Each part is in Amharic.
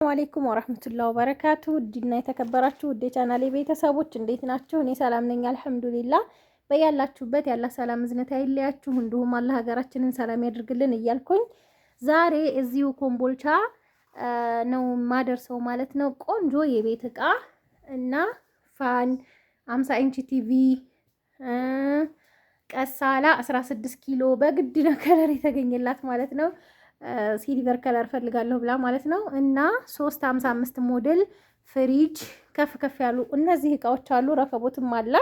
ሰላም አለይኩም ወራህመቱላሂ ወበረካቱ። ውድና የተከበራችሁ ውድ የቻናሌ ቤተሰቦች እንዴት ናችሁ? እኔ ሰላም ነኝ አልሐምዱሊላህ። በያላችሁበት ያላ ሰላም እዝነት አይለያችሁ፣ እንዲሁም አላህ ሀገራችንን ሰላም ያድርግልን እያልኩኝ ዛሬ እዚሁ ኮምቦልቻ ነው ማደርሰው ማለት ነው። ቆንጆ የቤት እቃ እና ፋን 50 ኢንች ቲቪ ቀሳላ 16 ኪሎ በግድ ነው ከለር የተገኘላት ማለት ነው። ሲልቨር ከለር ፈልጋለሁ ብላ ማለት ነው። እና 355 ሞዴል ፍሪጅ ከፍ ከፍ ያሉ እነዚህ እቃዎች አሉ። ረከቦትም አለ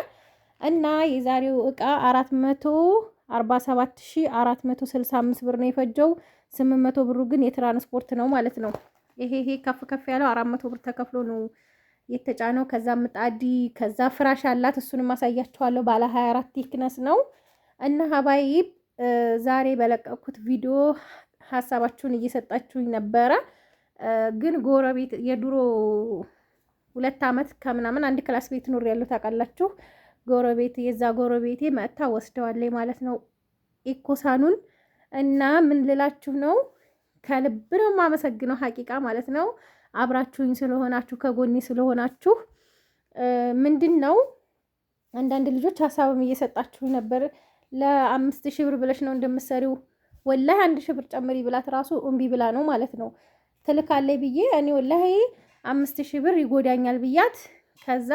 እና የዛሬው እቃ 447465 ብር ነው የፈጀው። 800 ብሩ ግን የትራንስፖርት ነው ማለት ነው። ይሄ ከፍ ከፍ ያለው 400 ብር ተከፍሎ ነው የተጫነው። ከዛ ምጣዲ ከዛ ፍራሽ አላት። እሱንም አሳያችኋለሁ። ባለ 24 ቲክነስ ነው እና ሀባይብ ዛሬ በለቀኩት ቪዲዮ ሀሳባችሁን እየሰጣችሁኝ ነበረ። ግን ጎረቤት የድሮ 2 አመት ከምናምን አንድ ክላስ ቤት ኑር ያለው ታውቃላችሁ። ጎረቤት የዛ ጎረቤቴ መጥታ ወስደዋለች ማለት ነው ኢኮሳኑን። እና ምን ልላችሁ ነው ከልብ ነው የማመሰግነው ሀቂቃ ማለት ነው። አብራችሁኝ ስለሆናችሁ ከጎኔ ስለሆናችሁ ምንድነው አንዳንድ ልጆች ሀሳብም እየሰጣችሁኝ ነበር። ለ5000 ብር ብለሽ ነው እንደምትሰሪው ወላሂ 1000 ብር ጨምሪ ብላት ራሱ እምቢ ብላ ነው ማለት ነው ትልካለች ብዬ እኔ ወላሂ 5000 ብር ይጎዳኛል ብያት ከዛ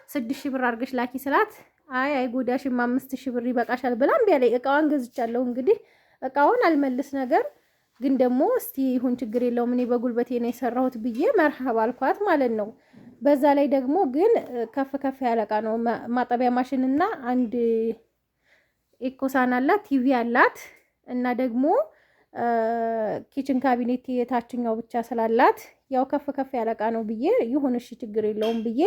6000 ብር አድርገሽ ላኪ ስላት አይ አይጎዳሽም 5000 ብር ይበቃሻል ብላ እምቢ አለኝ። እቃዋን ገዝቻለሁ እንግዲህ እቃውን አልመልስ ነገር ግን ደግሞ እስቲ ይሁን ችግር የለውም እኔ በጉልበቴ ነው የሰራሁት ብዬ መርሐባ አልኳት ማለት ነው። በዛ ላይ ደግሞ ግን ከፍ ከፍ ያለ እቃ ነው። ማጠቢያ ማሽንና አንድ ኢኮሳን አላት፣ ቲቪ አላት እና ደግሞ ኪችን ካቢኔት የታችኛው ብቻ ስላላት ያው ከፍ ከፍ ያለ እቃ ነው ብዬ ይሁን እሺ ችግር የለውም ብዬ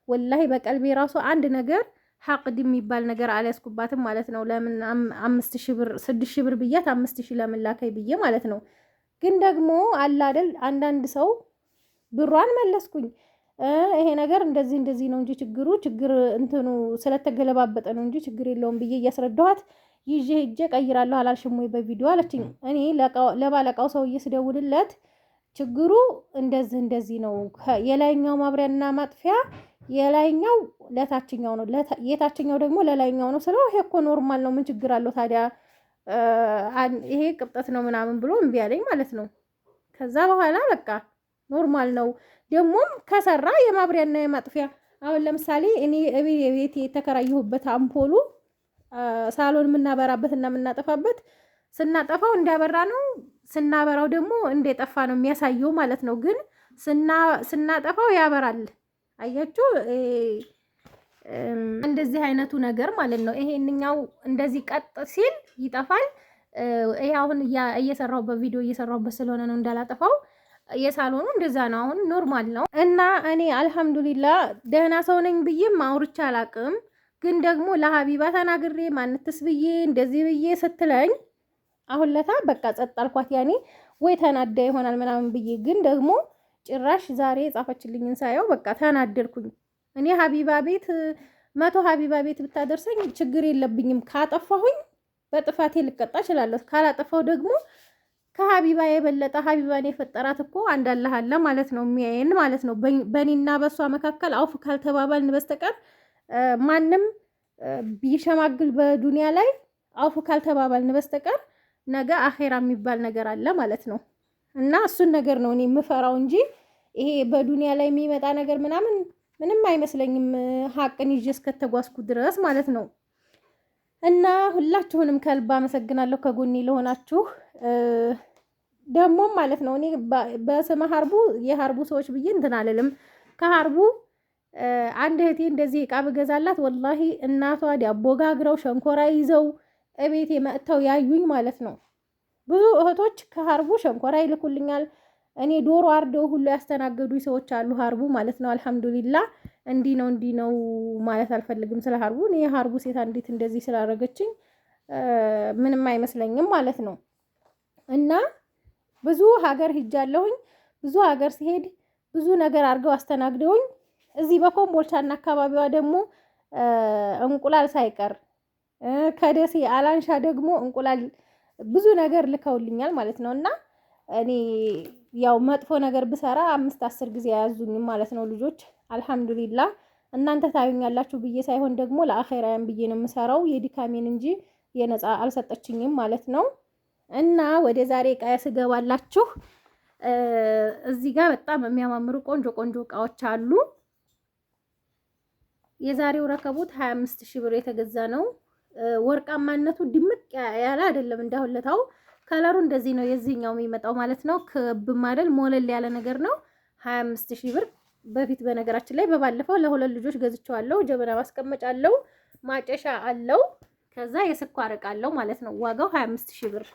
ወላሂ በቀልቤ ራሱ አንድ ነገር ሐቅድ የሚባል ነገር አልያዝኩባትም ማለት ነው። ለምን 5000 ብር 6000 ብር ብያት 5000 ለምን ላከይ ብዬ ማለት ነው። ግን ደግሞ አለ አይደል አንዳንድ ሰው ብሯን መለስኩኝ ይሄ ነገር እንደዚህ ነው እንጂ ችግር እንትኑ ስለተገለባበጠ ነው እንጂ ችግር የለውም ብዬ እያስረዳኋት ይዤ ሂጄ ቀይራለሁ አላልሽም ወይ በቪዲዮ አለችኝ። እኔ ለባለቃው ሰውዬ ስደውልለት ችግሩ እንደዚህ ነው የላይኛው ማብሪያና ማጥፊያ የላይኛው ለታችኛው ነው የታችኛው ደግሞ ለላይኛው ነው ስለው ይሄ እኮ ኖርማል ነው ምን ችግር አለው ታዲያ ይሄ ቅብጠት ነው ምናምን ብሎ እምቢ አለኝ ማለት ነው። ከዛ በኋላ በቃ ኖርማል ነው ደግሞም ከሰራ የማብሪያና የማጥፊያ አሁን ለምሳሌ እኔ ቤት የተከራየሁበት አምፖሉ ሳሎን የምናበራበት እና የምናጠፋበት ስናጠፋው እንዲያበራ ነው ስናበራው ደግሞ እንደጠፋ ነው የሚያሳየው ማለት ነው። ግን ስናጠፋው ያበራል። አያችሁ እንደዚህ አይነቱ ነገር ማለት ነው። ይሄንኛው እንደዚህ ቀጥ ሲል ይጠፋል። ይሄ አሁን እየሰራሁበት ቪዲዮ እየሰራሁበት ስለሆነ ነው እንዳላጠፋው። የሳሎኑ እንደዛ ነው አሁን ኖርማል ነው። እና እኔ አልሐምዱሊላህ ደህና ሰው ነኝ ብዬም አውርቼ አላቅም። ግን ደግሞ ለሀቢባ ተናግሬ ማንትስ ብዬ እንደዚህ ብዬ ስትለኝ አሁን ለታ በቃ ጸጥ አልኳት። ያኔ ወይ ተናዳ ይሆናል ምናምን ብዬ ግን ደግሞ ጭራሽ ዛሬ ጻፈችልኝን ሳየው በቃ ተናደርኩኝ። እኔ ሀቢባ ቤት 100 ሀቢባ ቤት ብታደርሰኝ ችግር የለብኝም። ካጠፋሁኝ በጥፋቴ ልቀጣ እችላለሁ። ካላጠፋው ደግሞ ከሀቢባ የበለጠ ሀቢባን የፈጠራት እኮ አንድ አላህ አለ ማለት ነው የሚያየን ማለት ነው። በእኔና በሷ መካከል አውፍ ካልተባባልን በስተቀር ማንም ቢሸማግል በዱንያ ላይ አውፍ ካልተባባልን በስተቀር ነገ አኼራ የሚባል ነገር አለ ማለት ነው። እና እሱን ነገር ነው እኔ የምፈራው እንጂ ይሄ በዱንያ ላይ የሚመጣ ነገር ምንም አይመስለኝም ሀቅን ይዤ እስከተጓዝኩ ድረስ ማለት ነው። እና ሁላችሁንም ከልብ አመሰግናለሁ ከጎኔ ለሆናችሁ። ደግሞም ማለት ነው እኔ በስመ ሀርቡ የሀርቡ ሰዎች ብዬ እንትን አልልም። ከሀርቡ አንድ እህቴ እንደዚህ እቃ ብገዛላት ወላሂ እናቷ ዳቦ ጋግረው ሸንኮራ ይዘው እቤቴ መጥተው ያዩኝ ማለት ነው። ብዙ እህቶች ከሀርቡ ሸንኮራ ይልኩልኛል። እኔ ዶሮ አርደው ሁሉ ያስተናገዱኝ ሰዎች አሉ ሀርቡ ማለት ነው። አልሐምዱሊላህ እንዲህ ነው ማለት አልፈልግም ስለ ሀርቡ። እኔ የሀርቡ ሴት እንዴት እንደዚህ ስላደረገችኝ ምንም አይመስለኝም ማለት ነው። እና ብዙ ሀገር ሂጃለሁኝ። ብዙ ሀገር ሲሄድ ብዙ ነገር አድርገው አስተናግደውኝ እዚህ በኮምቦልቻና አካባቢዋ ደግሞ እንቁላል ሳይቀር ከደሴ አላንሻ ደግሞ እንቁላል ብዙ ነገር ልከውልኛል ማለት ነው። እና እኔ ያው መጥፎ ነገር ብሰራ 5-10 ጊዜ አያዙኝም ማለት ነው ልጆች። አልሐምዱሊላህ እናንተ ታዩኛላችሁ ብዬ ሳይሆን ደግሞ ለአኺራያን ብዬ ነው የምሰራው የድካሜን እንጂ የነፃ አልሰጠችኝም ማለት ነው። እና ወደ ዛሬ ዕቃ ስገባላችሁ እዚህ ጋር በጣም የሚያማምሩ ቆንጆ ቆንጆ እቃዎች አሉ። የዛሬው ረከቦት 25 ሺህ ብር የተገዛ ነው። ወርቃማነቱ ድምቅ ያለ አይደለም እንዳሁለታው ከለሩ እንደዚህ ነው የዚህኛው የሚመጣው ማለት ነው። ክብ ማደል ሞለል ያለ ነገር ነው። 25 ሺህ ብር በፊት በነገራችን ላይ በባለፈው ለሁለት ልጆች ገዝቼዋለሁ። ጀበና ማስቀመጫ አለው፣ ማጨሻ አለው፣ ከዛ የስኳር እቃ አለው ማለት ነው። ዋጋው 25 ሺህ ብር።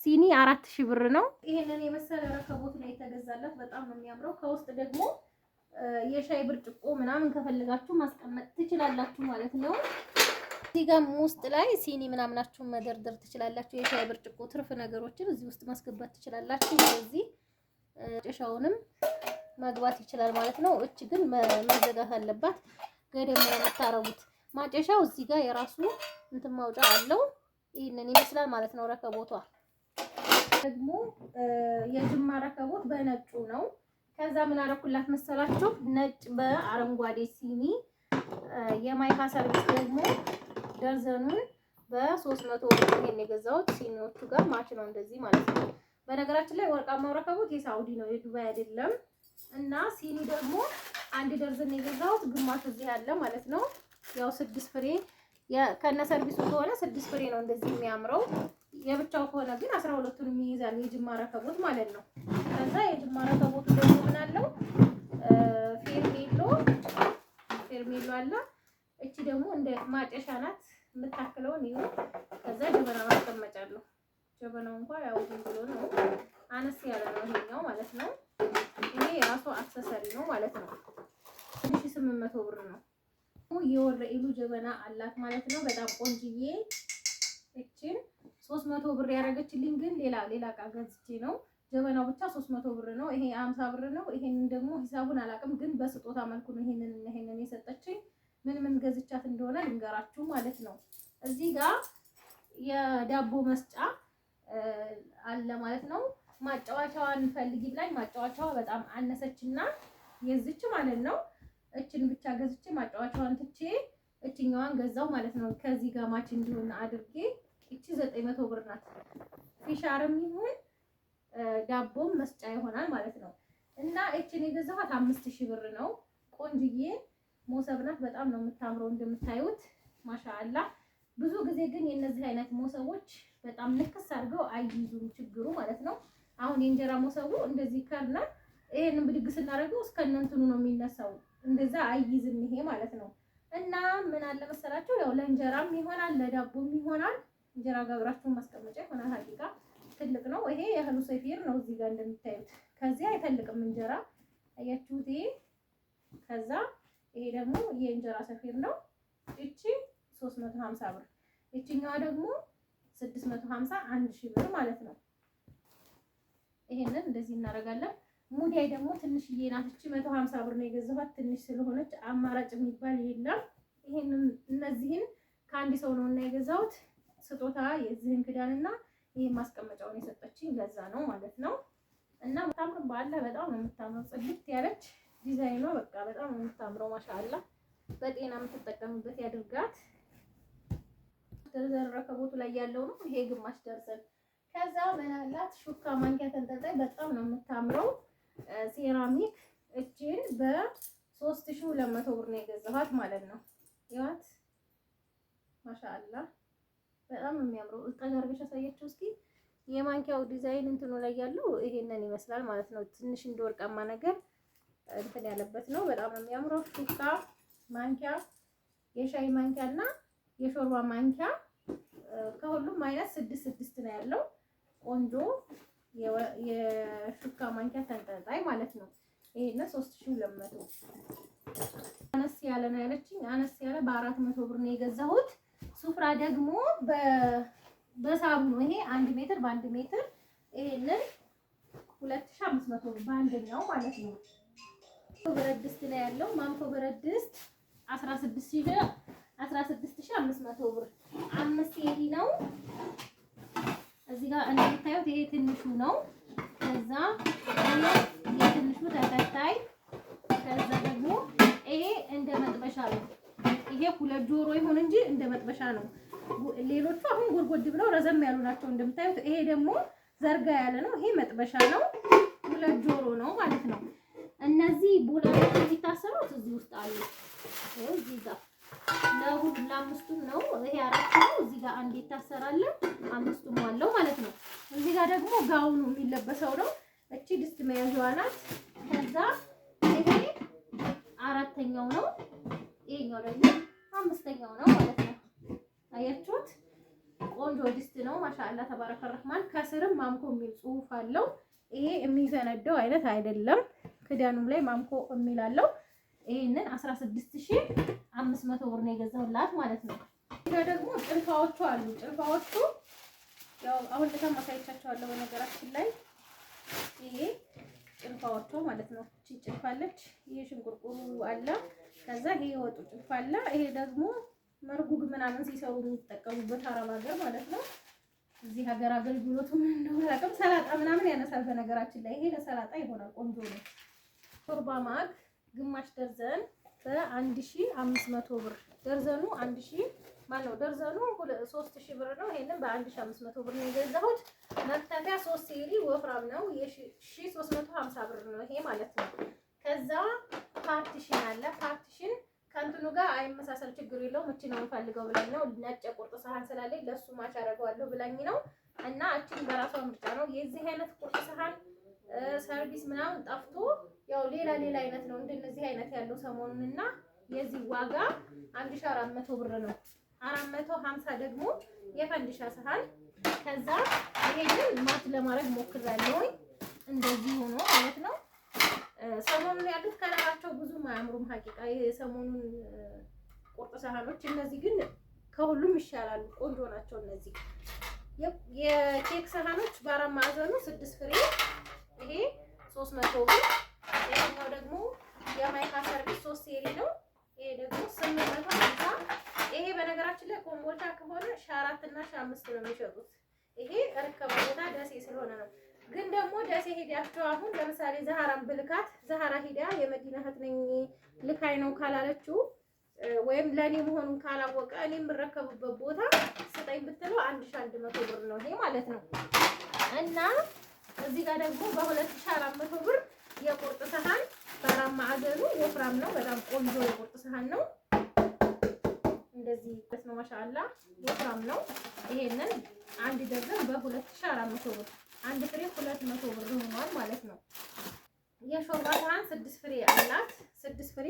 ሲኒ 4000 ብር ነው። ይሄንን የመሰለ ረከቦት ነው የተገዛላት። በጣም ነው የሚያምረው። ከውስጥ ደግሞ የሻይ ብርጭቆ ምናምን ከፈለጋችሁ ማስቀመጥ ትችላላችሁ ማለት ነው። እዚህ ጋር ውስጥ ላይ ሲኒ ምናምናችሁን መደርደር ትችላላችሁ። የሻይ ብርጭቆ ትርፍ ነገሮችን እዚህ ውስጥ ማስገባት ትችላላችሁ። ስለዚህ ጨሻውንም መግባት ይችላል ማለት ነው። እች ግን መዘጋት አለባት። ገደም ነው የምታረጉት። ማጨሻው እዚህ ጋር የራሱ እንትን ማውጫ አለው። ይሄንን ይመስላል ማለት ነው። ረከቦቷ ደግሞ የጅማ ረከቦት በነጩ ነው። ከዛ ምን አረኩላት መሰላችሁ? ነጭ በአረንጓዴ ሲኒ የማይካ ሰርቪስ ደግሞ ደርዘኑን በ300 ብር ይሄን የገዛሁት ሲኒዎቹ ጋር ማች ነው እንደዚህ ማለት ነው። በነገራችን ላይ ወርቃማው ረከቦት የሳውዲ ነው የዱባይ አይደለም። እና ሲኒ ደግሞ አንድ ደርዘን የገዛሁት ግማሽ እዚህ ያለ ማለት ነው። ያው 6 ፍሬ ከነ ሰርቪሱ ከሆነ 6 ፍሬ ነው እንደዚህ የሚያምረው። የብቻው ከሆነ ግን 12ቱን ይይዛል የጅማ ረከቦት ማለት ነው። ከዛ የጅማ ረከቦቱ ደግሞ ምን አለው? ፌርሜሎ አለ። እቺ ደግሞ እንደ ማጨሻ ናት የምታክለውን ይሁ። ከዛ ጀበና ማስቀመጫለሁ። ጀበናው እንኳን ያው ዝም ብሎ ነው አነስ ያለ ነው ይሄኛው ማለት ነው። ይሄ የራሱ አክሰሰሪ ነው ማለት ነው። 1800 ብር ነው። የወረኢሉ ጀበና አላት ማለት ነው። በጣም ቆንጅዬ። እቺን 300 ብር ያደረገችልኝ ግን ሌላ እቃ ገዝቼ ነው። ጀበናው ብቻ 300 ብር ነው። ይሄ 50 ብር ነው። ይሄንን ደግሞ ሂሳቡን አላውቅም፣ ግን በስጦታ መልኩ ነው ይሄንን የሰጠችኝ። ምን ገዝቻት እንደሆነ ልንገራችሁ ማለት ነው። እዚህ ጋር የዳቦ መስጫ አለ ማለት ነው። ማጫወቻዋን ፈልጊ ብላኝ ማጫወቻዋ በጣም አነሰችና የዝች ማለት ነው። እችን ብቻ ገዝቼ ማጫወቻዋን ትቼ እችኛዋን ገዛው ማለት ነው። ከዚህ ጋር ማች እንዲሆን አድርጌ እቺ 900 ብር ናት። ፊሻርም ይሁን ዳቦም መስጫ ይሆናል ማለት ነው። እና እችን የገዛኋት 5000 ብር ነው። ቆንጅዬ ሞሰብ ናት። በጣም ነው የምታምረው እንደምታዩት ማሻአላ። ብዙ ጊዜ ግን የነዚህ አይነት ሞሰቦች በጣም ንክስ አድርገው አይይዙም፣ ችግሩ ማለት ነው። አሁን የእንጀራ ሞሰቡ እንደዚህ ከርና ይሄንን ብድግ ስናደርገው እስከነ እንትኑ ነው የሚነሳው፣ እንደዛ አይይዝም ይሄ ማለት ነው። እና ምን አለ መሰላችሁ ያው ለእንጀራም ይሆናል ለዳቦም ይሆናል። እንጀራ ጋግራችሁ ማስቀመጫ ይሆናል። ሀቂቃ ትልቅ ነው ይሄ። የእህሉ ሰፊር ነው እዚህ ጋር እንደምታዩት። ከዚህ አይተልቅም እንጀራ አያችሁት ይሄ። ከዛ ይሄ ደግሞ የእንጀራ ሰፊር ነው። እቺ 350 ብር፣ እቺኛዋ ደግሞ 650 1000 ብር ማለት ነው። ይሄንን እንደዚህ እናደርጋለን። ሙዲያይ ደግሞ ትንሽዬ ናት። እቺ 150 ብር ነው የገዛኋት፣ ትንሽ ስለሆነች አማራጭ የሚባል የለም። ይሄንን እነዚህን ከአንድ ሰው ነው እና የገዛሁት ስጦታ የዚህን ክዳንና ይሄን ማስቀመጫውን የሰጠችኝ ለዛ ነው ማለት ነው። እና በጣም ባለ በጣም ነው የምታምረው፣ ጽድት ያለች ዲዛይኗ በቃ በጣም ነው የምታምረው። ማሻአላ በጤና የምትጠቀምበት ያድርጋት። ደርዘን ረከቦቱ ላይ ያለው ነው ይሄ ግማሽ ደርዘን። ከዛ ምን አላት ሹካ ማንኪያ ተንጠልጣይ በጣም ነው የምታምረው ሴራሚክ። እችን በ3200 ብር ነው የገዛኋት ማለት ነው። ይዋት ማሻአላ በጣም ነው የሚያምረው። ጠጋርገሽ አሳያችሁ እስኪ። የማንኪያው ዲዛይን እንትኑ ላይ ያለው ይሄንን ይመስላል ማለት ነው። ትንሽ እንደ ወርቃማ ነገር እንትን ያለበት ነው። በጣም ነው የሚያምረው። ሹካ ማንኪያ፣ የሻይ ማንኪያና የሾርባ ማንኪያ ከሁሉም አይነት 6 ነው ያለው። ቆንጆ የሹካ ማንኪያ ተንጠልጣይ ማለት ነው። ይሄን 3200 አነስ ያለ ነው ያለችኝ። አነስ ያለ በ400 ብር ነው የገዛሁት። ሱፍራ ደግሞ በሳቡ ነው። ይሄ 1 ሜትር በ1 ሜትር ይሄንን 2500 ብር በአንደኛው ማለት ነው። ብረት ድስት ነው ያለው። ማንኮ ብረት ድስት 16500 ብር 5 ኤዲ ነው። እዚህ ጋር እንደምታዩት ይሄ ትንሹ ነው። ከዛ የትንሹ ተከታይ፣ ከዛ ደግሞ ይሄ እንደ መጥበሻ ነው። ይሄ 2 ጆሮ ይሁን እንጂ እንደ መጥበሻ ነው። ሌሎቹ አሁን ጎድጎድ ብለው ረዘም ያሉ ናቸው እንደምታዩት። ይሄ ደግሞ ዘርጋ ያለ ነው። ይሄ መጥበሻ ነው። 2 ጆሮ ነው ማለት ነው። እነዚህ ቦላዎች የሚታሰሩት እዚህ ውስጥ አሉ። ይኸው እዚህ ጋር ለአምስቱም ነው። ይሄ 4 ነው። እዚህ ጋር አንድ ይታሰራል። 5ቱም አለው ማለት ነው። እዚህ ጋር ደግሞ ጋውኑ የሚለበሰው ነው። እቺ ድስት መያዣዋ ናት። ከዛ ይሄ 4ኛው ነው። ይሄኛው ደግሞ 5ኛው ነው ማለት ነው። አያችሁት? ቆንጆ ድስት ነው። ማሻአላ ተባረከ ረህማን። ከስርም ማምኮ የሚል ጽሑፍ አለው። ይሄ የሚፈነደው አይነት አይደለም። ክዳኑም ላይ ማምኮ የሚል አለው። ይሄንን 16500 ብር ነው የገዛሁላት ማለት ነው። ይሄ ደግሞ ጭልፋዎቹ አሉ። ጭልፋዎቹ ያው አሁን ለተማሳይቻቸዋለሁ በነገራችን ላይ ይሄ ጭልፋዎቹ ማለት ነው። እቺ ጭልፋለች። ይሄ ሽንቁርቁሩ አለ። ከዛ ይሄ ወጡ ጭልፋ አለ። ይሄ ደግሞ መርጉግ ምናምን ሲሰሩ የሚጠቀሙበት አረብ ሀገር ማለት ነው። እዚህ ሀገር አገልግሎቱ ምን እንደሆነ አላውቅም። ሰላጣ ምናምን ያነሳል በነገራችን ላይ። ይሄ ለሰላጣ ይሆናል። ቆንጆ ነው። ሾርባ ማግ ግማሽ ደርዘን በ1500 ብር። ደርዘኑ 1000 ማነው ደርዘኑ 3000 ብር ነው። ይሄንን በ1500 ብር ነው የገዛሁት። መክተፊያ 3 ሴሪ ወፍራም ነው። የ1350 ብር ነው ይሄ ማለት ነው። ከዛ ፓርቲሽን አለ። ፓርቲሽን ከእንትኑ ጋር አይመሳሰል ችግር የለውም። እቺ ነው የምፈልገው ብላኝ ነው። ነጭ ቁርጥ ሰሃን ስላለኝ ለሱ ማች አደርገዋለሁ ብላኝ ነው። እና እቺን በራሷ ምርጫ ነው። የዚህ አይነት ቁርጥ ሰሃን ሰርቪስ ምናምን ጠፍቶ ያው ሌላ አይነት ነው እንደነዚህ አይነት ያለው ሰሞኑን። እና የዚህ ዋጋ 1400 ብር ነው። 450 ደግሞ የፈንዲሻ ሰሃን። ከዛ ይሄንን ማች ለማድረግ ሞክራለሁ እንደዚህ ሆኖ ማለት ነው። ሰሞኑን ያሉት ከለራቸው ብዙም አያምሩም ሀቂቃ የሰሞኑን ቁርጥ ሰሃኖች። እነዚህ ግን ከሁሉም ይሻላሉ፣ ቆንጆ ናቸው። እነዚህ የኬክ ሰሃኖች በአራት ማዕዘኑ 6 ፍሬ ይሄ 300 ብር። ይሄኛው ደግሞ የማይካ ሰርቪስ 3 ሴሪ ነው። ይሄ ደግሞ 850። ይሄ በነገራችን ላይ ኮምቦልቻ ከሆነ ሻ4 እና ሻ5 ነው የሚሸጡት። ይሄ ርከባ ቦታ ደሴ ስለሆነ ነው። ግን ደግሞ ደሴ ሄዳችሁ አሁን ለምሳሌ ዛህራን ብልካት ዛህራ ሄዳ የመዲና እህት ነኝ ልካይ ነው ካላለችው ወይም ለኔ መሆኑን ካላወቀ እኔ የምረከብበት ቦታ ስጠኝ ብትለው 1100 ብር ነው ይሄ ማለት ነው። እና እዚህ ጋር ደግሞ በ2400 ብር የቁርጥ ሰሃን በአራት ማዕዘኑ ወፍራም ነው። በጣም ቆንጆ የቁርጥ ሰሃን ነው። እንደዚህ ነው ማሻአላ ወፍራም ነው። ይሄንን አንድ ደርዘን በ2400 ብር አንድ ፍሬ 200 ብር ሆኗል ማለት ነው። የሾርባ ሰሃን 6 ፍሬ አላት። 6 ፍሬ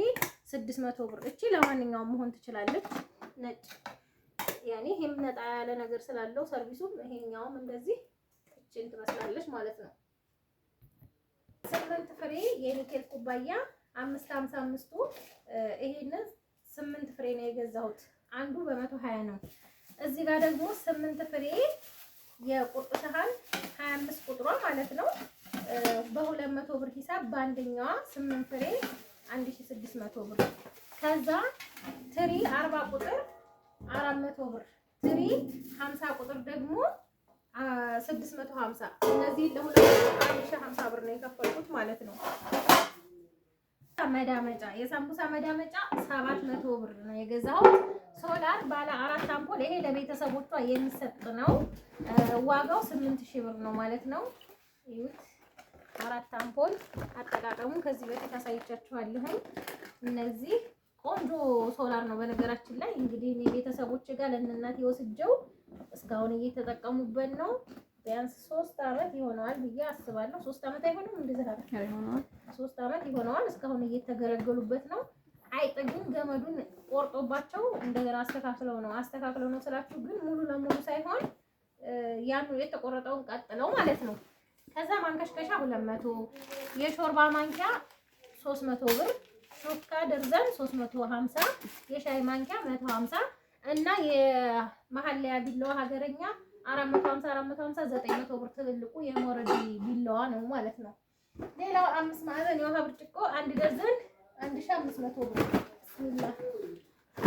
600 ብር። እቺ ለማንኛውም መሆን ትችላለች። ነጭ ያኔ ይሄም ነጣ ያለ ነገር ስላለው ሰርቪሱም ይሄኛውም እንደዚህ እቺን ትመስላለች ማለት ነው። 8 ፍሬ የኒኬል ኩባያ 555ቱ ይሄንን 8 ፍሬ ነው የገዛሁት። አንዱ በ120 ነው። እዚህ ጋር ደግሞ 8 ፍሬ የቁርጥ ሰሃን 25 ቁጥሯ ማለት ነው በ200 ብር ሂሳብ በአንደኛዋ 8 ፍሬ 1600 ብር። ከዛ ትሪ 40 ቁጥር 400 ብር። ትሪ 50 ቁጥር ደግሞ 650። እነዚህ ለሁለት 1050 ብር ነው የከፈልኩት ማለት ነው። መዳመጫ የሳምቡሳ መዳመጫ 700 ብር ነው የገዛሁት። ሶላር ባለ 4 አምፖል ይሄ ለቤተሰቦቿ የሚሰጥ ነው። ዋጋው 8000 ብር ነው ማለት ነው። ይሁት 4 አምፖል አጠቃቀሙ ከዚህ በፊት አሳይቻችኋለሁ። እነዚህ ቆንጆ ሶላር ነው በነገራችን ላይ። እንግዲህ እኔ ቤተሰቦች ጋር ለእናቴ ወስጀው እስካሁን እየተጠቀሙበት ነው። ቢያንስ 3 አመት ይሆነዋል ብዬ አስባለሁ። 3 አመት አይሆንም እንደዛ ይሆነዋል። 3 አመት ይሆነዋል። እስካሁን እየተገለገሉበት ነው። አይጥግም። ገመዱን ቆርጦባቸው እንደገና አስተካክለው ነው ስላችሁ ግን ሙሉ ለሙሉ ሳይሆን ያኑ የተቆረጠውን ቀጥለው ማለት ነው። ከዛ ማንከሽከሻ 200፣ የሾርባ ማንኪያ 300 ብር፣ ሹካ ደርዘን 350፣ የሻይ ማንኪያ 150 እና የመሐለያ ቢላዋ ሀገረኛ 450 900 ብር ትልልቁ የሞረዲ ቢላዋ ነው ማለት ነው። ሌላው 5 ማዕዘን የውሃ ብርጭቆ 1 ደርዘን 1500 ብር። ቢስሚላህ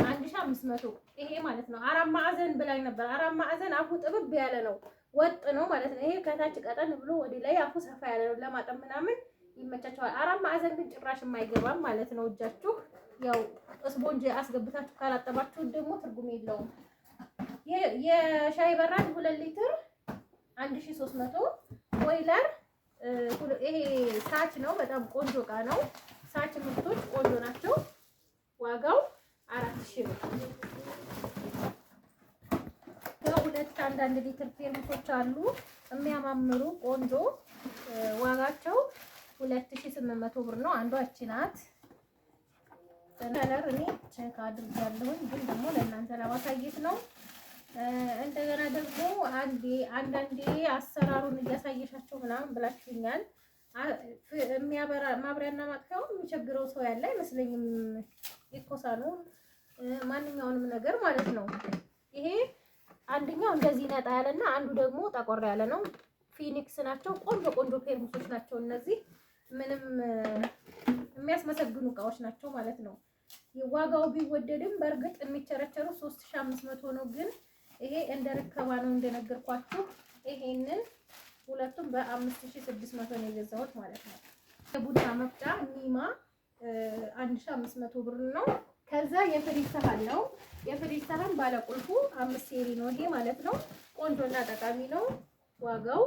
1500 ይሄ ማለት ነው። 4 ማዕዘን ብላኝ ነበር። 4 ማዕዘን አፉ ጥብብ ያለ ነው፣ ወጥ ነው ማለት ነው። ይሄ ከታች ቀጠን ብሎ ወደ ላይ አፉ ሰፋ ያለ ነው። ለማጠብ ምናምን ይመቻቸዋል። 4 ማዕዘን ግን ጭራሽ የማይገባም ማለት ነው። እጃችሁ ያው ስፖንጅ አስገብታችሁ ካላጠባችሁ ደግሞ ትርጉም የለውም። የሻይ በራድ 2 ሊትር 1300 ቦይለር ይሄ ሳች ነው። በጣም ቆንጆ እቃ ነው። ሳች ምርቶች ቆንጆ ናቸው። ዋጋው 4000 ብር። ሁለት 1 ሊትር ቴርሞሶች አሉ የሚያማምሩ ቆንጆ። ዋጋቸው 2800 ብር ነው። አንዷ እቺ ናት። ከለር እኔ ቼክ አድርጋለሁ ግን ደግሞ ለእናንተ ለማሳየት ነው። እንደገና ደግሞ አንዳንዴ አሰራሩን እያሳየሻቸው ምናምን ብላችሁኛል። የሚያበራ ማብሪያና ማጥፊያው የሚቸግረው ሰው ያለ አይመስለኝም። ይኮሳሉ ማንኛውንም ነገር ማለት ነው። ይሄ አንደኛው እንደዚህ ነጣ ያለና አንዱ ደግሞ ጠቆር ያለ ነው። ፊኒክስ ናቸው። ቆንጆ ቆንጆ ፔርሙሶች ናቸው እነዚህ። ምንም የሚያስመሰግኑ እቃዎች ናቸው ማለት ነው። ዋጋው ቢወደድም በእርግጥ የሚቸረቸሩ 3500 ነው። ግን ይሄ እንደ ርከባ ነው እንደነገርኳችሁ። ይሄንን ሁለቱም በ5600 ነው የገዛሁት ማለት ነው። የቡና መፍጫ ኒማ 1500 ብር ነው። ከዛ የፍሪጅ ሰሃን ነው። የፍሪጅ ሰሃን ባለቁልፉ 5 ሴሪ ነው ይሄ ማለት ነው። ቆንጆና ጠቃሚ ነው። ዋጋው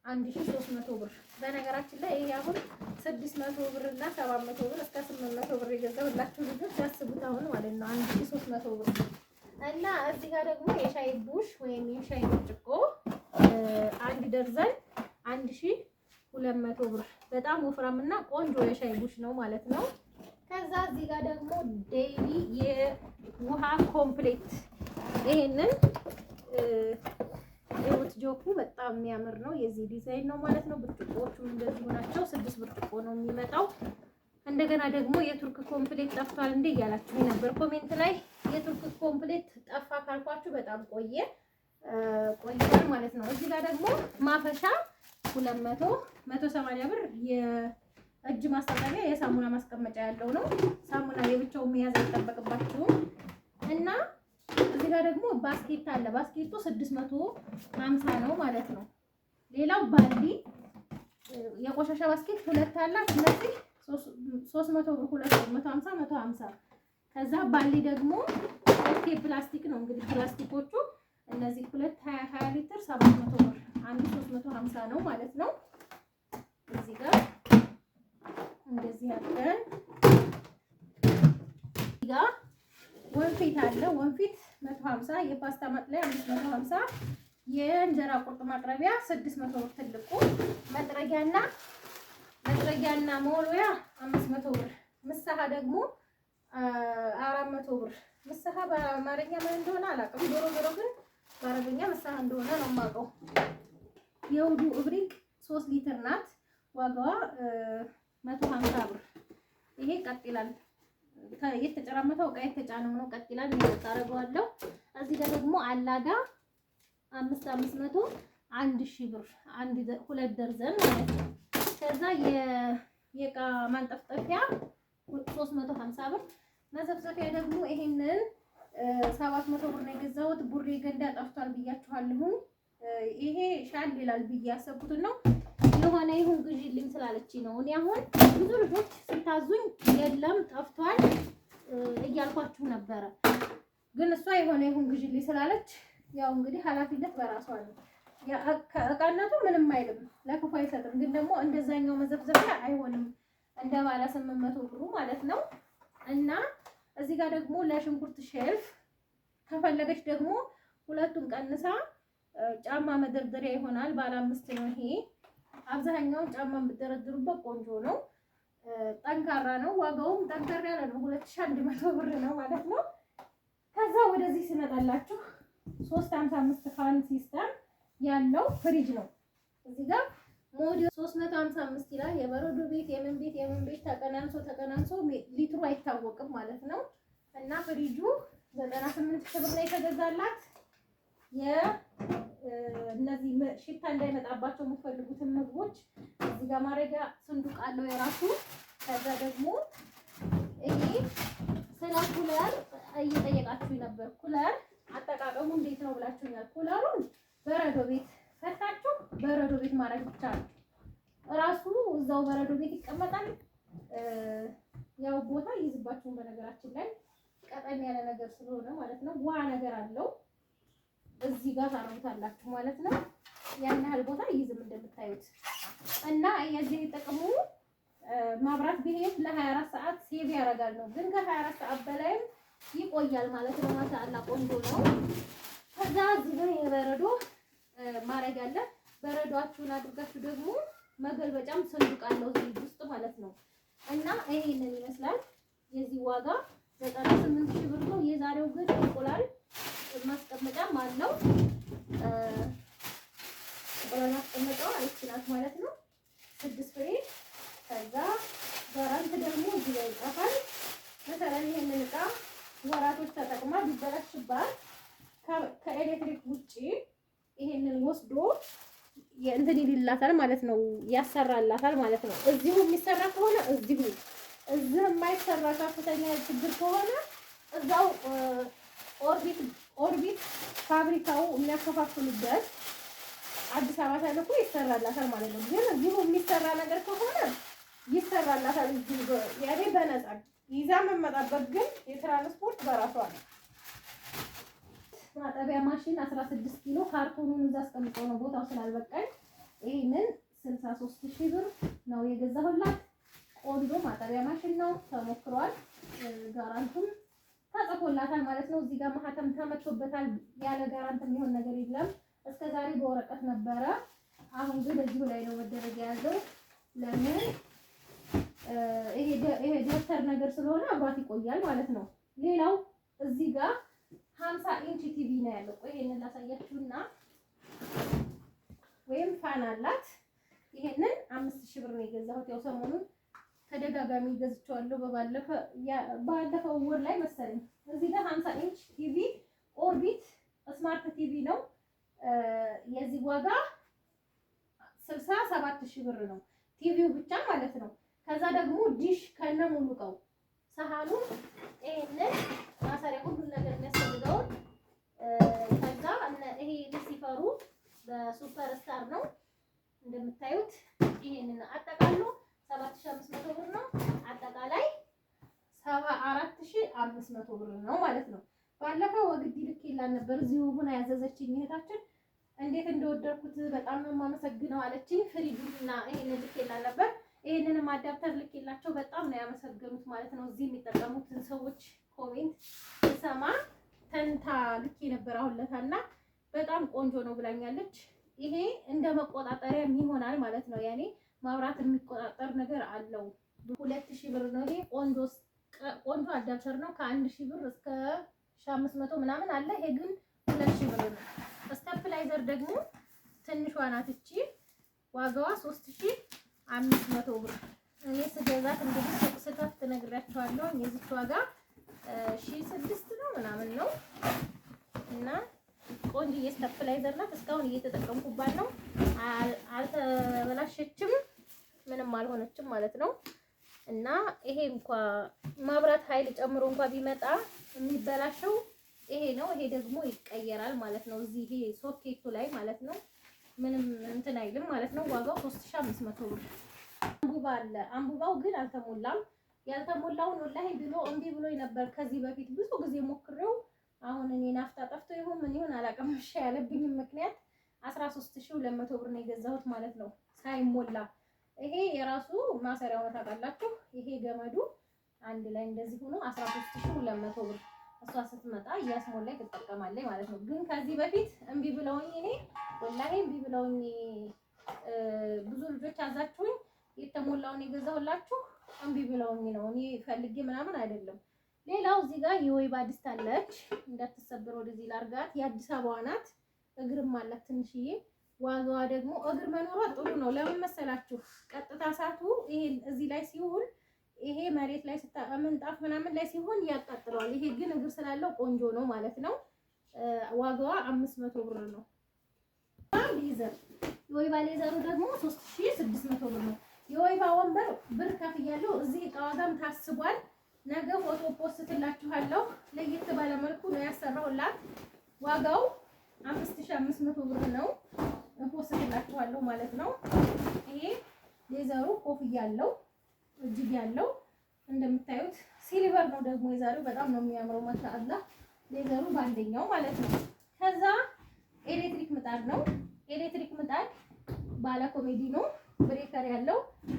1300 ብር። በነገራችን ላይ ይሄ አሁን 600 ብር እና 700 ብር እስከ 800 ብር የገዛሁላችሁ ልጆች ያስቡት አሁን ማለት ነው 1300 ብር። እና እዚህ ጋር ደግሞ የሻይ ቡሽ ወይም የሻይ ብርጭቆ 1 ደርዘን 1200 ብር። በጣም ወፍራምና ቆንጆ የሻይ ቡሽ ነው ማለት ነው። ከዛ እዚህ ጋር ደግሞ ዴይሊ የውሃ ኮምፕሌት ይሄንን የውት ጆኩ በጣም የሚያምር ነው። የዚህ ዲዛይን ነው ማለት ነው። ብርጭቆዎቹም እንደዚህ ናቸው። 6 ብርጭቆ ነው የሚመጣው። እንደገና ደግሞ የቱርክ ኮምፕሌት ጠፍቷል እንዴ እያላችሁ ነበር ኮሜንት ላይ። የቱርክ ኮምፕሌት ጠፋ ካልኳችሁ በጣም ቆይቷል ማለት ነው። እዚህ ጋር ደግሞ ማፈሻ 180 ብር የእጅ ማስታጠቢያ የሳሙና ማስቀመጫ ያለው ነው። ሳሙና የብቻው መያዝ አይጠበቅባችሁም። እና እዚህ ጋር ደግሞ ባስኬት አለ። ባስኬቱ 650 ነው ማለት ነው። ሌላው ባልዲ የቆሻሻ ባስኬት 2 አላት። እነዚህ 300 ብር 250 150። ከዛ ባልዲ ደግሞ ፕላስቲክ ነው እንግዲህ ፕላስቲኮቹ እነዚህ 20 ሊትር 700 ብር 350 ነው ማለት ነው። እዚህ ጋር እንደዚህ አድርገን እዚህ ጋር ወንፊት አለ። ወንፊት 150፣ የፓስታ ማጥለያ 550፣ የእንጀራ ቁርጥ ማቅረቢያ 600 ብር ትልቁ፣ መጥረጊያና መወልወያ 500 ብር፣ ምሳሃ ደግሞ 400 ብር። ምሳሃ በአማርኛ ምን እንደሆነ አላውቅም። ዞሮ ግን በአረብኛ ምሳሃ እንደሆነ ነው የማውቀው። የውዱ እብሪቅ 3 ሊትር ናት። ዋጋዋ 150 ብር። ይሄ ቀጥ ይላል። የተጨራመተው እቃ የተጫነው ነው። ቀጥ ይላል። ታረጋዋለሁ። እዚህ ጋር ደግሞ አላጋ 500 1000 ብር 2 ደርዘን ማለት ነው። ከዛ የእቃ ማንጠፍጠፊያ 350 ብር። መዘፍዘፊያ ደግሞ ይሄንን 700 ብር ነው የገዛሁት። ቡሬ ገንዳ ጠፍቷል ብያችኋለሁ። ይሄ ሻል ይላል ብዬ ያሰብኩት ነው። የሆነ ይሁን ግዢልኝ ስላለች ነው። እኔ አሁን ብዙ ልጆች ስታዙኝ የለም ጠፍቷል እያልኳችሁ ነበረ። ግን እሷ የሆነ ይሁን ግዢልኝ ስላለች ያው እንግዲህ ኃላፊነት በራሷ ነው። እቃነቱ ምንም አይልም፣ ለክፉ አይሰጥም። ግን ደግሞ እንደዛኛው መዘፍዘፊያ አይሆንም እንደ ባለ 800 ብሩ ማለት ነው። እና እዚህ ጋር ደግሞ ለሽንኩርት ሼልፍ ከፈለገች ደግሞ ሁለቱን ቀንሳ ጫማ መደርደሪያ ይሆናል። ባለ 5 ነው ይሄ። አብዛኛውን ጫማ የምትደረድሩበት ቆንጆ ነው። ጠንካራ ነው። ዋጋውም ጠንካራ ያለ ነው። 2100 ብር ነው ማለት ነው። ከዛ ወደዚህ ስመጣላችሁ 355 ፋን ሲስተም ያለው ፍሪጅ ነው። እዚህ ጋር ሞዲዮ 355 ይላል። የበረዶ ቤት የምን ቤት ተቀናንሶ ሊትሩ አይታወቅም ማለት ነው። እና ፍሪጁ 98 ሺህ ብር ላይ ተገዛላት። እነዚህ ሽታ እንዳይመጣባቸው የምትፈልጉትን ምግቦች እዚህ ጋር ማድረጊያ ስንዱቅ አለው የራሱ። ከዛ ደግሞ ይሄ ስለ ኩለር እየጠየቃችሁ ነበር። ኩለር አጠቃቀሙ እንዴት ነው ብላችሁኛል። ኩለሩን በረዶ ቤት ፈታችሁ በረዶ ቤት ማድረግ ብቻ ነው። እራሱ እዛው በረዶ ቤት ይቀመጣል። ያው ቦታ ይይዝባችሁን በነገራችን ላይ ቀጠን ያለ ነገር ስለሆነ ማለት ነው። ውሃ ነገር አለው እዚህ ጋር ታረጉታላችሁ ማለት ነው። ያን ያህል ቦታ ይይዝም እንደምታዩት እና የዚህ ጥቅሙ ማብራት ቢሄድ ለ24 ሰዓት ሴቭ ያደርጋል ነው። ግን ከ24 ሰዓት በላይም ይቆያል ማለት ነው። ማሻአላ ቆንጆ ነው። ከዛ እዚህ ጋር የበረዶ ማረግ አለ። በረዶአችሁን አድርጋችሁ ደግሞ መገልበጫም ሰንዱቅ አለው እዚህ ውስጥ ማለት ነው። እና ይሄንን ይመስላል። የዚህ ዋጋ 98,000 ብር ነው። የዛሬው ግን እንቁላል ማስቀመጫም አለው። እንቁላል ማስቀመጫው አይችላት ማለት ነው 6 ፍሬ። ከዛ ጋራንት ደግሞ እዚህ ላይ ይጻፋል። መሰለን ይሄንን እቃ ወራቶች ተጠቅማ ቢበላሽባት ከኤሌክትሪክ ውጪ ይሄንን ወስዶ የእንትን ይልላታል ማለት ነው፣ ያሰራላታል ማለት ነው። እዚሁ የሚሰራ ከሆነ እዚሁ፣ እዚህ የማይሰራ ከፍተኛ ችግር ከሆነ እዛው ኦርቢት ፋብሪካው የሚያከፋፍሉበት አዲስ አበባ ተልኮ ይሰራላታል ማለት ነው። ግን እዚሁ የሚሰራ ነገር ከሆነ ይሰራላታል እዚሁ ያኔ በነፃ ይዛ መመጣበት፣ ግን የትራንስፖርት በራሷ ነው። ማጠቢያ ማሽን 16 ኪሎ ካርቶኑን እዛ አስቀምጠው ነው ቦታው ስላልበቃኝ ይሄንን 63,000 ብር ነው የገዛሁላት። ቆንጆ ማጠቢያ ማሽን ነው፣ ተሞክሯል። ጋራንቱም ተጽፎላታል ማለት ነው። እዚህ ጋር ማህተም ተመቶበታል። ያለ ጋራንት የሚሆን ነገር የለም። እስከዛሬ በወረቀት ነበረ። አሁን ግን እዚሁ ላይ ነው መደረግ የያዘው። ለምን ይሄ ደብተር ነገር ስለሆነ አብሯት ይቆያል ማለት ነው። ሌላው እዚህ ጋር 50 ኢንች ቲቪ ነው ያለው። ቆይ ይሄንን ላሳያችሁና ወይም ፋን አላት። ይሄንን 5,000 ብር ነው የገዛሁት። ያው ሰሞኑን ተደጋጋሚ ገዝቼዋለሁ። ባለፈው ወር ላይ መሰለኝ። እዚህ ጋር 50 ኢንች ቲቪ ኦርቢት ስማርት ቲቪ ነው። የዚህ ዋጋ 67,000 ብር ነው ቲቪው ብቻ ማለት ነው። ከዛ ደግሞ ዲሽ ከነ ሙሉ እቃው ሰሃኑ፣ ይሄንን ማሰሪያ፣ ሁሉን ነገር የሚያስፈልገውን ከዛ ይሄ ሪሲቨሩ በሱፐር ስታር ነው እንደምታዩት። ይሄንን አጠቃሎ 7,500 ብር ነው። አጠቃላይ 74,500 ብር ነው ማለት ነው። ባለፈው ወግዲ ልኬላት ነበር። እዚሁ ሆና ያዘዘችኝ እህታችን እንዴት እንደወደድኩት በጣም ነው የማመሰግነው አለችኝ። ፍሪጅና ይሄንን ልኬላት ነበር። ይሄንንም አዳፕተር ልኬላቸው በጣም ነው ያመሰገኑት ማለት ነው። እዚህ የሚጠቀሙትን ሰዎች ኮሜንት ሰማ ተንታ ልኬ ነበር አሁንለታና በጣም ቆንጆ ነው ብላኛለች። ይሄ እንደ መቆጣጠሪያም ይሆናል ማለት ነው። ያኔ ማብራት የሚቆጣጠር ነገር አለው። 2,000 ብር ነው ይሄ። ቆንጆ አዳፕተር ነው። ከ1,000 ብር እስከ 1,500 ምናምን አለ። ይሄ ግን 2,000 ብር ነው። ስታፕላይዘር ደግሞ ትንሿ ናት እቺ። ዋጋዋ 3,500 ብር። እኔ ስገዛት እንግዲህ ስከፍት ነግራችኋለሁ። የዚች ዋጋ 1,600 ነው ምናምን ነው እና ቆንጆ ስታፕላይዘር ናት። እስካሁን እየተጠቀምኩባት ነው። አልተበላሸችም፣ ምንም አልሆነችም ማለት ነው። እና ይሄ እንኳን ማብራት ኃይል ጨምሮ እንኳን ቢመጣ የሚበላሸው ይሄ ነው። ይሄ ደግሞ ይቀየራል ማለት ነው። እዚህ ይሄ ሶኬቱ ላይ ማለት ነው። ምንም እንትን አይልም ማለት ነው። ዋጋው 3,500 ብር። አንቡባ አለ። አንቡባው ግን አልተሞላም። ያልተሞላውን ወላሂ ብሎ እምቢ ብሎኝ ነበር ከዚህ በፊት ብዙ ጊዜ ሞክሬው። አሁን እኔ ናፍጣ ጠፍቶ ይሁን ምን ይሁን አላውቅም። እሺ ያለብኝም ምክንያት 13,200 ብር ነው የገዛሁት ማለት ነው ሳይሞላ። ይሄ የራሱ ማሰሪያው ታውቃላችሁ። ይሄ ገመዱ አንድ ላይ እንደዚህ ሆኖ 13,200 ብር። እሷ ስትመጣ እያስሞላኝ ትጠቀማለች ማለት ነው። ግን ከዚህ በፊት እምቢ ብለውኝ እኔ ወላሂ እምቢ ብለውኝ ብዙ ልጆች አዛችሁኝ የተሞላውን የገዛሁላችሁ እምቢ ብለውኝ ነው። እኔ ፈልጌ ምናምን አይደለም። ሌላው እዚህ ጋር የወይባ ድስት አለች። እንዳትሰበር ወደዚህ ላርጋት። የአዲስ አበባ ናት። እግርም አላት ትንሽዬ። ዋጋዋ ደግሞ እግር መኖሯ ጥሩ ነው። ለምን መሰላችሁ? ቀጥታ እሳቱ ይሄ እዚህ ላይ ሲሆን ይሄ መሬት ላይ ምንጣፍ ምናምን ላይ ሲሆን ያቃጥለዋል። ይሄ ግን እግር ስላለው ቆንጆ ነው ማለት ነው። ዋጋዋ 500 ብር ነው። ሌዘር የወይባ ሌዘሩ ደግሞ 3,600 ብር ነው። የወይባ ወንበር ብር ከፍያለሁ። እዚህ እቃ ዋጋም ታስቧል። ነገ ፎቶ ፖስትላችኋለሁ። ለየት ባለ መልኩ ነው ያሰራሁላት። ዋጋው 5500 ብር ነው። ፖስትላችኋለሁ ማለት ነው። ይሄ ሌዘሩ ኮፍያ ያለው እጅግ ያለው እንደምታዩት ሲልቨር ነው ደግሞ የዛሬው በጣም ነው የሚያምረው። ማሻአላ ሌዘሩ ባንደኛው ማለት ነው። ከዛ ኤሌክትሪክ ምጣድ ነው። ኤሌክትሪክ ምጣድ ባለ ኮሜዲ ነው። ብሬከር ያለው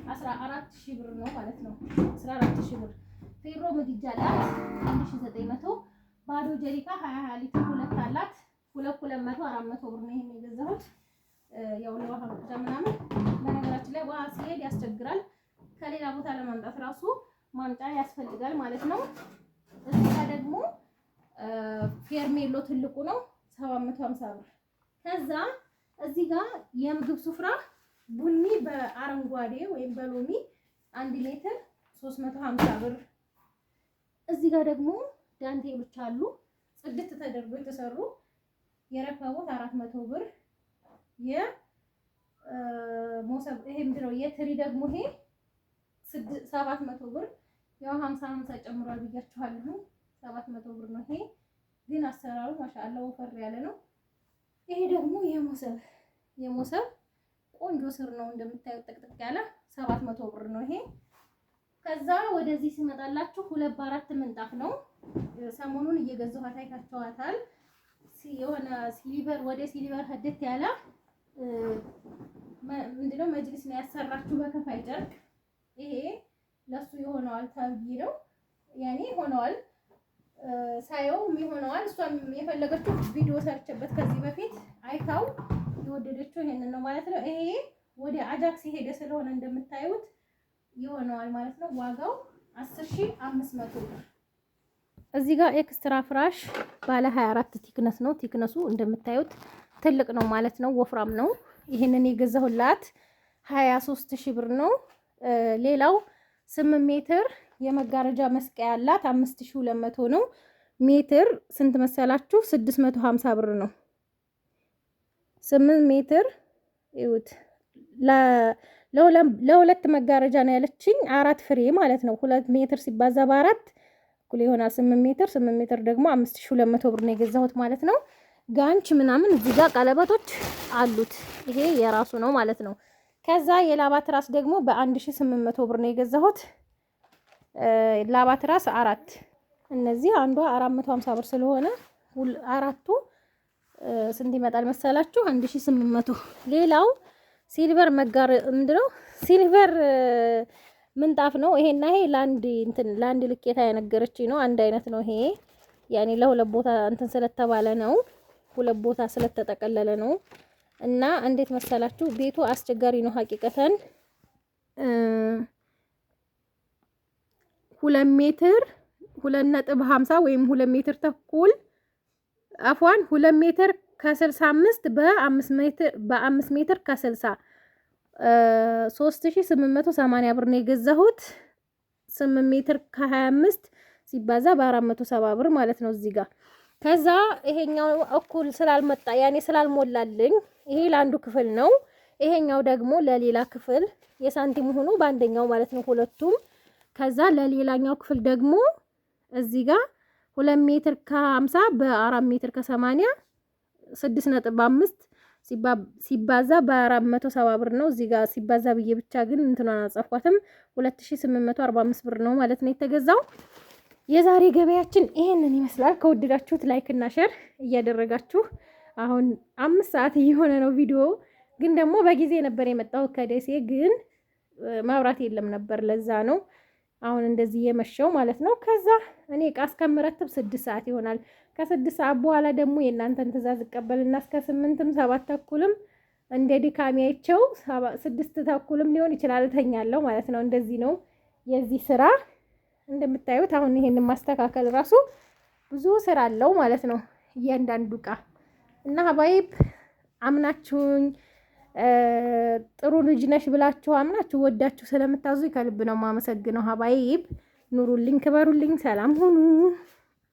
14000 ብር ነው ማለት ነው። 14000 ብር። ፌሮ ምድጃ አላት 1900። ባዶ ጀሪካ 20 ሊትር ሁለት አላት 200 400 ብር ነው ይሄን የገዛሁት። ያው ለውሃ መቅጃ ምናምን በነገራችን ላይ ውሃ ሲሄድ ያስቸግራል። ከሌላ ቦታ ለማምጣት ራሱ ማምጫ ያስፈልጋል ማለት ነው። እዚህ ጋር ደግሞ ፌርሜሎ ትልቁ ነው 750 ብር። ከዛ እዚህ ጋር የምግብ ስፍራ ቡኒ በአረንጓዴ ወይም በሎሚ 1 ሊትር 350 ብር። እዚህ ጋር ደግሞ ዳንቴሎች አሉ ጽድት ተደርጎ የተሰሩ የረከቦት 400 ብር። የሞሰብ ይሄ ምንድነው የትሪ ደግሞ ይሄ 700 ብር። ያው 50 ጨምሯል ብያችኋለሁ። 700 ብር ነው። ይሄ ግን አሰራሩ ማሻአላ ወፈር ያለ ነው። ይሄ ደግሞ የሞሰብ ቆንጆ ስር ነው እንደምታዩት ጥቅጥቅ ያለ 700 ብር ነው ይሄ። ከዛ ወደዚህ ሲመጣላችሁ 2 በ4 ምንጣፍ ነው። ሰሞኑን እየገዛኋት አይታችኋታል። የሆነ ሲሊቨር ወደ ሲሊቨር ሀደት ያለ ምንድነው መጅሊስ ነው ያሰራችሁ በከፋይ ጨርቅ። ይሄ ለሱ ይሆነዋል ተብዬ ነው ያኔ ሆነዋል ሳየው ይሆነዋል። እሷም የፈለገችው ቪዲዮ ሰርችበት ከዚህ በፊት አይታው የወደደችው ይሄንን ነው ማለት ነው። ይሄ ወደ አጃክስ ሄደ ስለሆነ እንደምታዩት ይሆነዋል ማለት ነው። ዋጋው 10500 ብር። እዚህ ጋር ኤክስትራ ፍራሽ ባለ 24 ቲክነስ ነው። ቲክነሱ እንደምታዩት ትልቅ ነው ማለት ነው። ወፍራም ነው። ይሄንን የገዛሁላት 23000 ብር ነው። ሌላው 8 ሜትር የመጋረጃ መስቀያ ያላት 5200 ነው። ሜትር ስንት መሰላችሁ? 650 ብር ነው። 8 ሜትር ይውት ለሁለት መጋረጃ ነው ያለችኝ። 4 ፍሬ ማለት ነው። 2 ሜትር ሲባዛ በ4 እኩል ይሆናል 8 ሜትር። 8 ሜትር ደግሞ 5200 ብር ነው የገዛሁት ማለት ነው። ጋንች ምናምን እዚህ ጋር ቀለበቶች አሉት። ይሄ የራሱ ነው ማለት ነው። ከዛ የላባ ትራስ ደግሞ በ1800 ብር ነው የገዛሁት። ላባ ትራስ 4 እነዚህ አንዷ 450 ብር ስለሆነ አራቱ ስንት ይመጣል መሰላችሁ? 1800። ሌላው ሲልቨር ምንድነው ሲልቨር ምንጣፍ ነው። ይሄና ይሄ ላንድ ልኬታ የነገረችኝ ነው። አንድ አይነት ነው። ይሄ ያኔ ለሁለት ቦታ እንትን ስለተባለ ነው። ሁለት ቦታ ስለተጠቀለለ ነው። እና እንዴት መሰላችሁ ቤቱ አስቸጋሪ ነው ሀቂቀተን 2 ሜትር 2.50 ወይም 2 ሜትር ተኩል አፏን 2 ሜትር ከ65 በ5 ሜትር ከ60 3880 ብር ነው የገዛሁት። 8 ሜትር ከ25 ሲባዛ በ470 ብር ማለት ነው እዚህ ጋር። ከዛ ይሄኛው እኩል ስላልመጣ ያኔ ስላልሞላልኝ ይሄ ለአንዱ ክፍል ነው። ይሄኛው ደግሞ ለሌላ ክፍል የሳንቲም ሆኖ በአንደኛው ማለት ነው ሁለቱም። ከዛ ለሌላኛው ክፍል ደግሞ እዚህ ጋር 2 ሜትር ከ50 በ4 ሜትር ከ80 6.5 ሲባዛ በ470 ብር ነው። እዚህ ጋር ሲባዛ ብዬ ብቻ ግን እንትኗን አጻፏትም 2845 ብር ነው ማለት ነው የተገዛው። የዛሬ ገበያችን ይሄንን ይመስላል። ከወደዳችሁት ላይክ እና ሼር እያደረጋችሁ አሁን 5 ሰዓት እየሆነ ነው ቪዲዮ ግን ደግሞ በጊዜ ነበር የመጣው ከደሴ ግን መብራት የለም ነበር ለዛ ነው አሁን እንደዚህ የመሸው ማለት ነው። ከዛ እኔ ዕቃ እስከምረትብ 6 ሰዓት ይሆናል። ከ6 ሰዓት በኋላ ደግሞ የእናንተን ትእዛዝ እቀበልና እስከ 8ም 7 ተኩልም እንደ ድካሜ አይቼው 6 ተኩልም ሊሆን ይችላል እተኛለሁ ማለት ነው። እንደዚህ ነው የዚህ ስራ። እንደምታዩት አሁን ይሄንን ማስተካከል ራሱ ብዙ ስራ አለው ማለት ነው እያንዳንዱ ዕቃ እና ሀባይብ አምናችሁኝ ጥሩ ልጅ ነሽ ብላችሁ አምናችሁ ወዳችሁ ስለምታዙ ከልብ ነው የማመሰግነው። ሀባይብ ኑሩልኝ፣ ክበሩልኝ፣ ሰላም ሁኑ።